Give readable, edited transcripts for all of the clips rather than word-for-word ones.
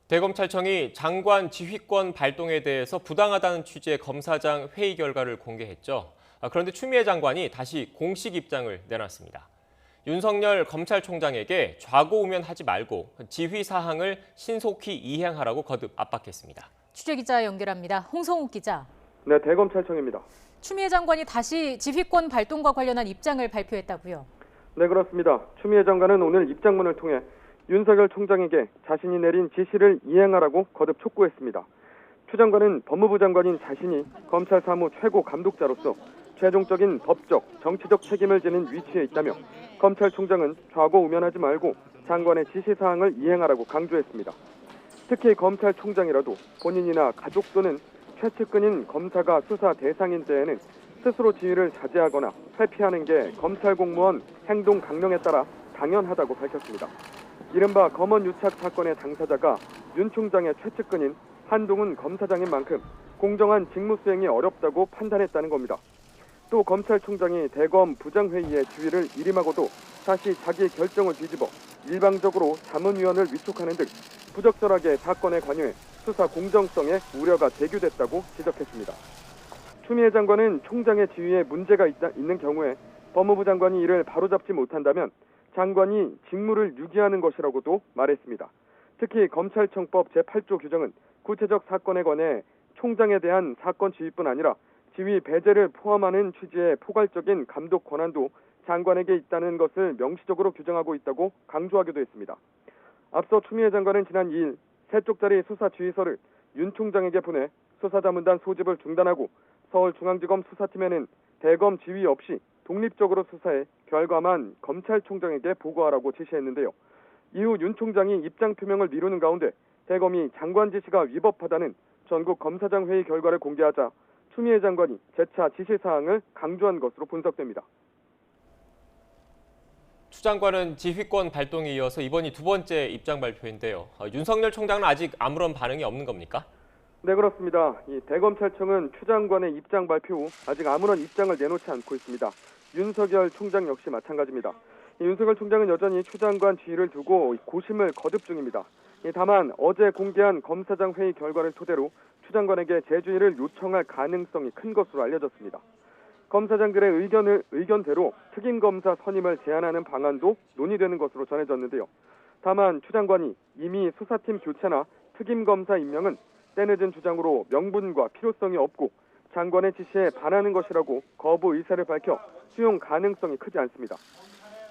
대검찰청이 장관 지휘권 발동에 대해서 부당하다는 취지의 검사장 회의 결과를 공개했죠. 그런데 추미애 장관이 다시 공식 입장을 내놨습니다. 윤석열 검찰총장에게 좌고우면하지 말고 지휘 사항을 신속히 이행하라고 거듭 압박했습니다. 취재기자 연결합니다. 홍성욱 기자. 네, 대검찰청입니다. 추미애 장관이 다시 지휘권 발동과 관련한 입장을 발표했다고요? 네, 그렇습니다. 추미애 장관은 오늘 입장문을 통해 윤석열 총장에게 자신이 내린 지시를 이행하라고 거듭 촉구했습니다. 추 장관은 법무부 장관인 자신이 검찰 사무 최고 감독자로서 최종적인 법적, 정치적 책임을 지는 위치에 있다며 검찰총장은 좌고우면하지 말고 장관의 지시사항을 이행하라고 강조했습니다. 특히 검찰총장이라도 본인이나 가족 또는 최측근인 검사가 수사 대상인 때에는 스스로 지휘를 자제하거나 회피하는 게 검찰 공무원 행동 강령에 따라 당연하다고 밝혔습니다. 이른바 검언 유착 사건의 당사자가 윤 총장의 최측근인 한동훈 검사장인 만큼 공정한 직무 수행이 어렵다고 판단했다는 겁니다. 또 검찰총장이 대검 부장회의의 지휘를 일임하고도 다시 자기 결정을 뒤집어 일방적으로 자문위원을 위촉하는 등 부적절하게 사건에 관여해 수사 공정성에 우려가 제기됐다고 지적했습니다. 추미애 장관은 총장의 지휘에 문제가 있는 경우에 법무부 장관이 이를 바로잡지 못한다면 장관이 직무를 유기하는 것이라고도 말했습니다. 특히 검찰청법 제8조 규정은 구체적 사건에 관해 총장에 대한 사건 지휘뿐 아니라 지휘 배제를 포함하는 취지의 포괄적인 감독 권한도 장관에게 있다는 것을 명시적으로 규정하고 있다고 강조하기도 했습니다. 앞서 추미애 장관은 지난 2일 3쪽짜리 수사 지휘서를 윤 총장에게 보내 수사자문단 소집을 중단하고 서울중앙지검 수사팀에는 대검 지휘 없이 독립적으로 수사해 결과만 검찰총장에게 보고하라고 지시했는데요. 이후 윤 총장이 입장 표명을 미루는 가운데 대검이 장관 지시가 위법하다는 전국 검사장 회의 결과를 공개하자 추미애 장관이 재차 지시사항을 강조한 것으로 분석됩니다. 추 장관은 지휘권 발동에 이어서 이번이 두 번째 입장 발표인데요. 윤석열 총장은 아직 아무런 반응이 없는 겁니까? 네, 그렇습니다. 이 대검찰청은 추 장관의 입장 발표 후 아직 아무런 입장을 내놓지 않고 있습니다. 윤석열 총장 역시 마찬가지입니다. 윤석열 총장은 여전히 추 장관 지휘를 두고 고심을 거듭 중입니다. 다만 어제 공개한 검사장 회의 결과를 토대로 추 장관에게 재주의를 요청할 가능성이 큰 것으로 알려졌습니다. 검사장들의 의견대로 특임검사 선임을 제안하는 방안도 논의되는 것으로 전해졌는데요. 다만 추 장관이 이미 수사팀 교체나 특임검사 임명은 때늦은 주장으로 명분과 필요성이 없고 장관의 지시에 반하는 것이라고 거부 의사를 밝혀 수용 가능성이 크지 않습니다.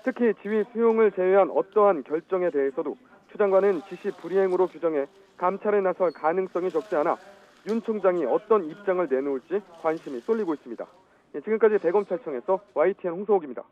특히 지휘 수용을 제외한 어떠한 결정에 대해서도 추 장관은 지시 불이행으로 규정해 감찰에 나설 가능성이 적지 않아 윤 총장이 어떤 입장을 내놓을지 관심이 쏠리고 있습니다. 지금까지 대검찰청에서 YTN 홍성욱입니다.